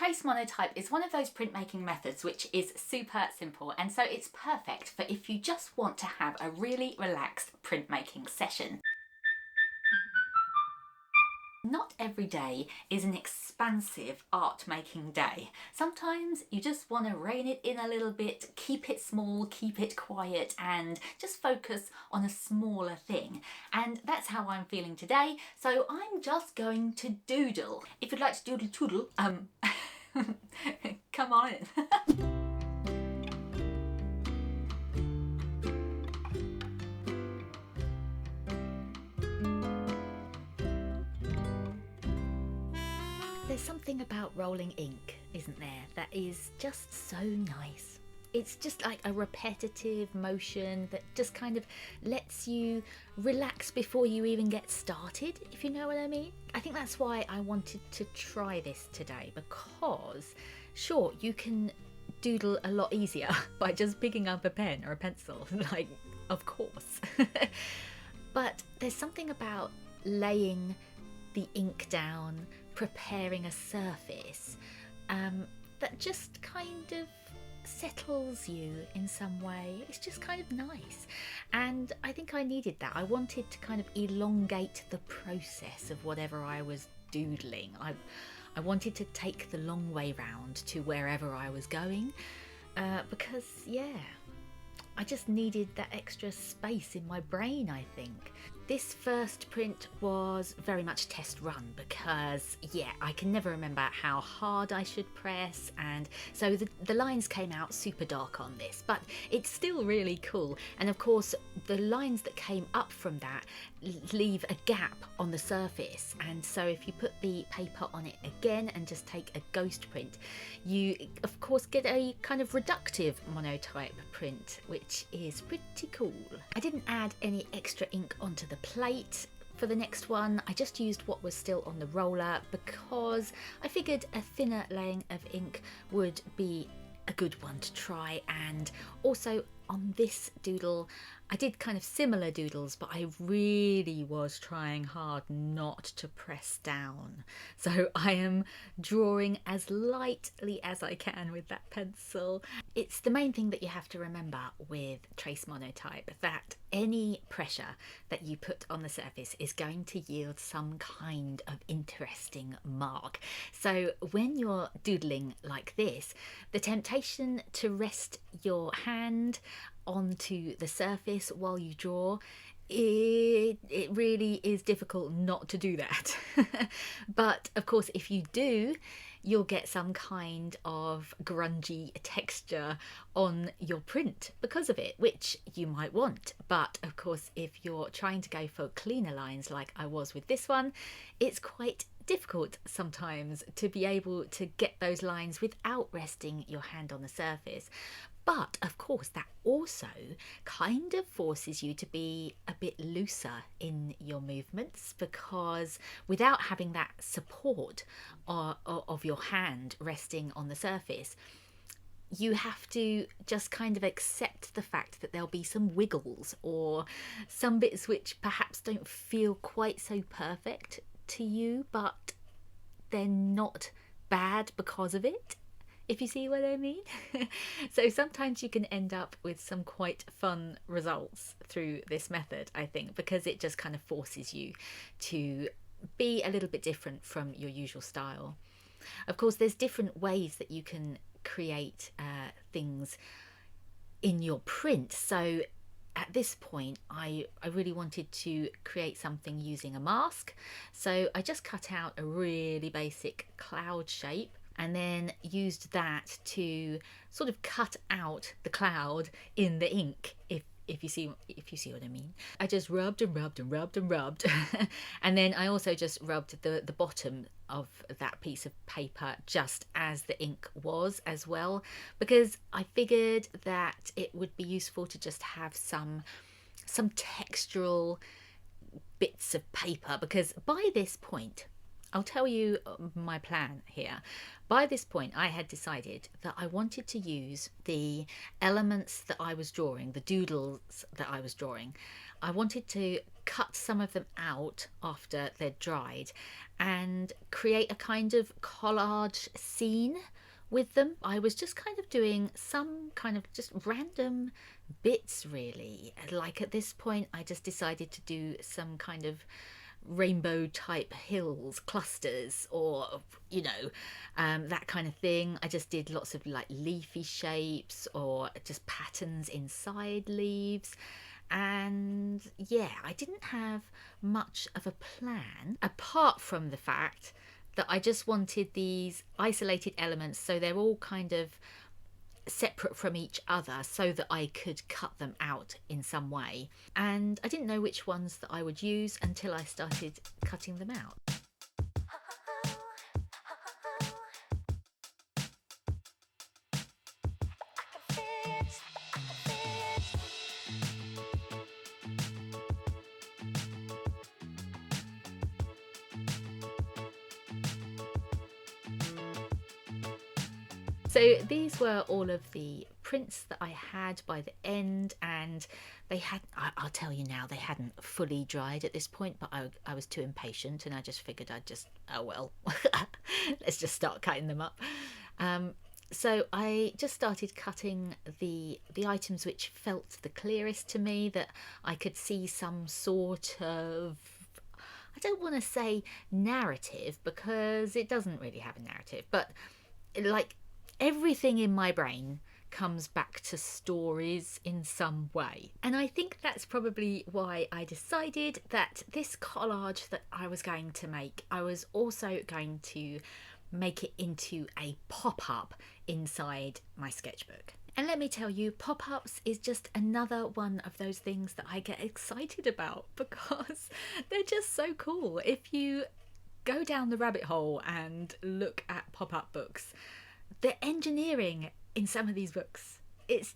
Trace Monotype is one of those printmaking methods which is super simple, and so it's perfect for if you just want to have a really relaxed printmaking session. Not every day is an expansive art making day. Sometimes you just want to rein it in a little bit, keep it small, keep it quiet, and just focus on a smaller thing. And that's how I'm feeling today, so I'm just going to doodle. If you'd like to doodle toodle, come on in. There's something about rolling ink, isn't there, that is just so nice. It's just like a repetitive motion that just kind of lets you relax before you even get started, if you know what I mean. I think that's why I wanted to try this today, because sure, you can doodle a lot easier by just picking up a pen or a pencil, like, of course. But there's something about laying the ink down, preparing a surface, that just kind of settles you in some way. It's just kind of nice, and I think I needed that. I wanted to kind of elongate the process of whatever I was doodling. I wanted to take the long way round to wherever I was going, because yeah, I just needed that extra space in my brain, I think. This first print was very much test run because, yeah, I can never remember how hard I should press, and so the lines came out super dark on this, but it's still really cool. And of course, the lines that came up from that leave a gap on the surface, and so if you put the paper on it again and just take a ghost print, you of course get a kind of reductive monotype print, which is pretty cool. I didn't add any extra ink onto the plate for the next one. I just used what was still on the roller because I figured a thinner laying of ink would be a good one to try. And also on this doodle, I did kind of similar doodles, but I really was trying hard not to press down. So I am drawing as lightly as I can with that pencil. It's the main thing that you have to remember with Trace Monotype, that any pressure that you put on the surface is going to yield some kind of interesting mark. So when you're doodling like this, the temptation to rest your hand onto the surface while you draw, it really is difficult not to do that. But of course, if you do, you'll get some kind of grungy texture on your print because of it, which you might want. But of course, if you're trying to go for cleaner lines like I was with this one, it's quite difficult sometimes to be able to get those lines without resting your hand on the surface. But of course, that also kind of forces you to be a bit looser in your movements, because without having that support of your hand resting on the surface, you have to just kind of accept the fact that there'll be some wiggles or some bits which perhaps don't feel quite so perfect to you, but they're not bad because of it, if you see what I mean. So sometimes you can end up with some quite fun results through this method, I think, because it just kind of forces you to be a little bit different from your usual style. Of course, there's different ways that you can create things in your print. So at this point, I really wanted to create something using a mask. So I just cut out a really basic cloud shape and then used that to sort of cut out the cloud in the ink, if you see what I mean. I just rubbed and rubbed and rubbed and rubbed. And then I also just rubbed the bottom of that piece of paper just as the ink was as well, because I figured that it would be useful to just have some textural bits of paper, because by this point, I'll tell you my plan here. By this point, I had decided that I wanted to use the elements that I was drawing, the doodles that I was drawing. I wanted to cut some of them out after they're dried and create a kind of collage scene with them. I was just kind of doing some kind of just random bits really. Like at this point I just decided to do some kind of rainbow type hills clusters, or that kind of thing. I just did lots of like leafy shapes or just patterns inside leaves. And yeah, I didn't have much of a plan apart from the fact that I just wanted these isolated elements so they're all kind of separate from each other so that I could cut them out in some way. And I didn't know which ones that I would use until I started cutting them out. So these were all of the prints that I had by the end, and they had, I'll tell you now, they hadn't fully dried at this point, but I was too impatient and I just figured I'd just, oh well, let's just start cutting them up. So I just started cutting the items which felt the clearest to me, that I could see some sort of, I don't want to say narrative because it doesn't really have a narrative, but like everything in my brain comes back to stories in some way. And I think that's probably why I decided that this collage that I was going to make, I was also going to make it into a pop-up inside my sketchbook. And let me tell you, pop-ups is just another one of those things that I get excited about because they're just so cool. If you go down the rabbit hole and look at pop-up books, the engineering in some of these books, it's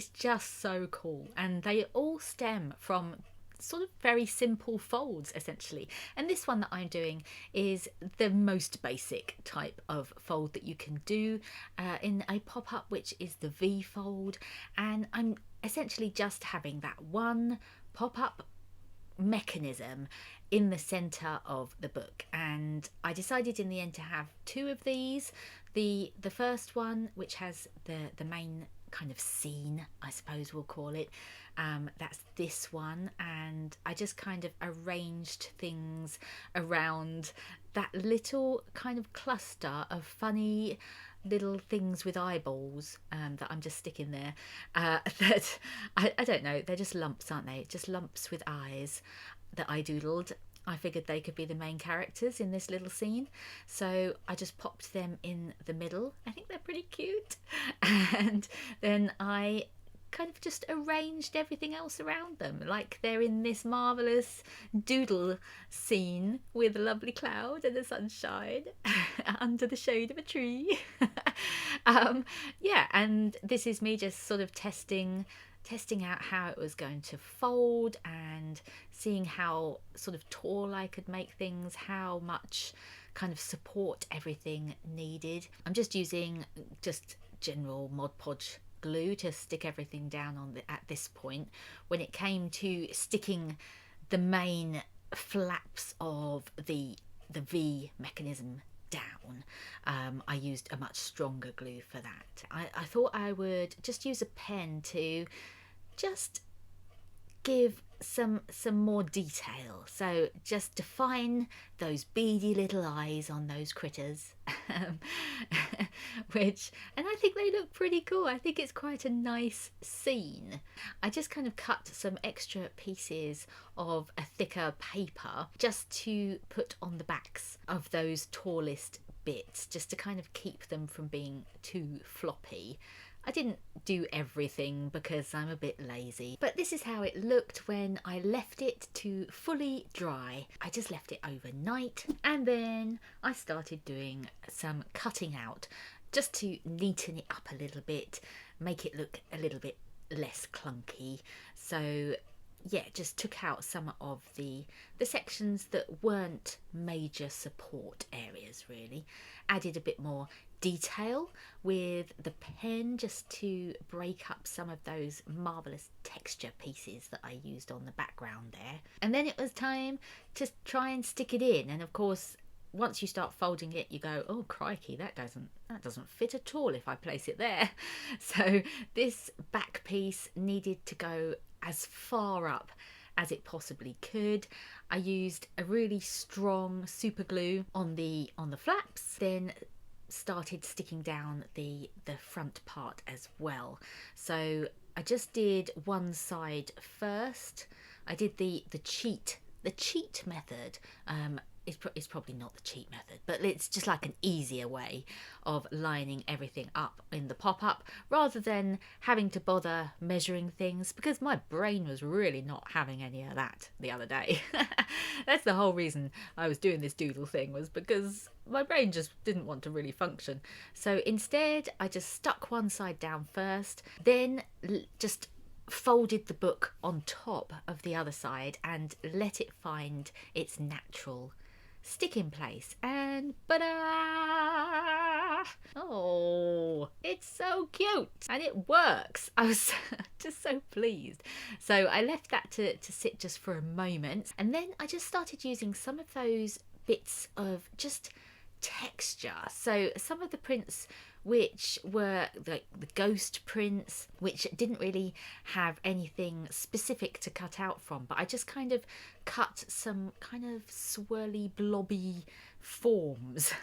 just so cool, and they all stem from sort of very simple folds essentially. And this one that I'm doing is the most basic type of fold that you can do in a pop-up, which is the V fold, and I'm essentially just having that one pop-up mechanism in the center of the book. And I decided in the end to have two of these. The first one, which has the main kind of scene, I suppose we'll call it, that's this one, and I just kind of arranged things around that little kind of cluster of funny little things with eyeballs that I'm just sticking there, that I don't know, they're just lumps, aren't they? Just lumps with eyes that I doodled. I figured they could be the main characters in this little scene, so I just popped them in the middle. I think they're pretty cute. And then I kind of just arranged everything else around them, like they're in this marvellous doodle scene with a lovely cloud and the sunshine under the shade of a tree. Yeah, and this is me just sort of testing out how it was going to fold and seeing how sort of tall I could make things, how much kind of support everything needed. I'm just using just general Mod Podge glue to stick everything down on at this point. When it came to sticking the main flaps of the V mechanism down, I used a much stronger glue for that. I thought I would just use a pen to just give some more detail, so just define those beady little eyes on those critters, which, and I think they look pretty cool. I think it's quite a nice scene. I just kind of cut some extra pieces of a thicker paper just to put on the backs of those tallest bits, just to kind of keep them from being too floppy. I didn't do everything because I'm a bit lazy, but this is how it looked when I left it to fully dry. I just left it overnight, and then I started doing some cutting out just to neaten it up a little bit, make it look a little bit less clunky. So yeah, just took out some of the sections that weren't major support areas really. Added a bit more detail with the pen just to break up some of those marvellous texture pieces that I used on the background there. And then it was time to try and stick it in, and of course once you start folding it you go, oh crikey, that doesn't fit at all if I place it there. So this back piece needed to go as far up as it possibly could. I used a really strong super glue on the flaps, then started sticking down the front part as well. So I just did one side first. I did the cheat method. It's probably not the cheat method, but it's just like an easier way of lining everything up in the pop-up rather than having to bother measuring things, because my brain was really not having any of that the other day. That's the whole reason I was doing this doodle thing, was because my brain just didn't want to really function. So instead I just stuck one side down first, then just folded the book on top of the other side and let it find its natural stick in place, and ba-da! Oh, it's so cute and it works. I was just so pleased. So I left that to sit just for a moment, and then I just started using some of those bits of just texture. So some of the prints which were the ghost prints, which didn't really have anything specific to cut out from, but I just kind of cut some kind of swirly blobby forms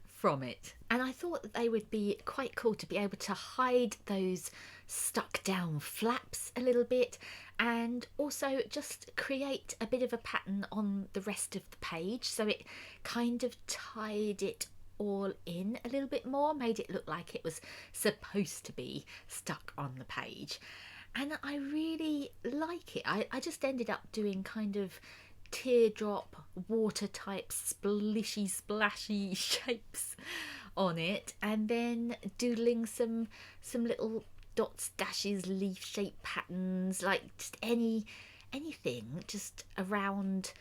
from it. And I thought that they would be quite cool to be able to hide those stuck down flaps a little bit, and also just create a bit of a pattern on the rest of the page, so it kind of tied it all in a little bit more, made it look like it was supposed to be stuck on the page. And I really like it. I just ended up doing kind of teardrop water type splishy splashy shapes on it, and then doodling some little dots, dashes, leaf shape patterns, like just anything just around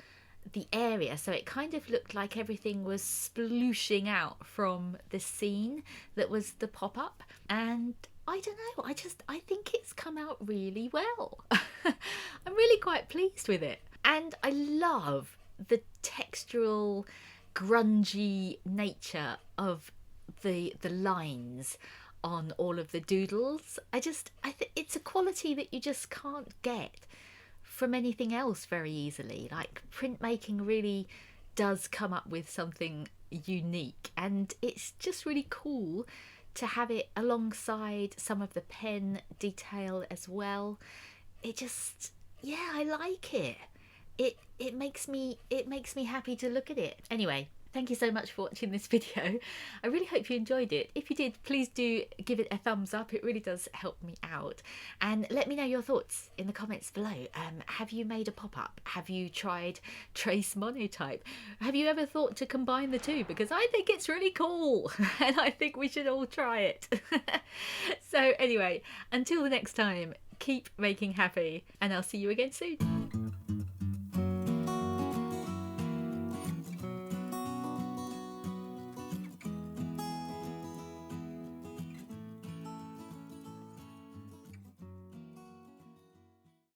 the area, so it kind of looked like everything was splooshing out from the scene that was the pop-up. And I don't know, I think it's come out really well. I'm really quite pleased with it, and I love the textural grungy nature of the lines on all of the doodles. I think it's a quality that you just can't get from anything else very easily. Like, printmaking really does come up with something unique, and it's just really cool to have it alongside some of the pen detail as well. It just, yeah, I like it. It makes me happy to look at it. Anyway, thank you so much for watching this video. I really hope you enjoyed it. If you did, please do give it a thumbs up. It really does help me out. And let me know your thoughts in the comments below. Have you made a pop-up? Have you tried Trace Monotype? Have you ever thought to combine the two? Because I think it's really cool and I think we should all try it. So anyway, until the next time, keep making happy, and I'll see you again soon.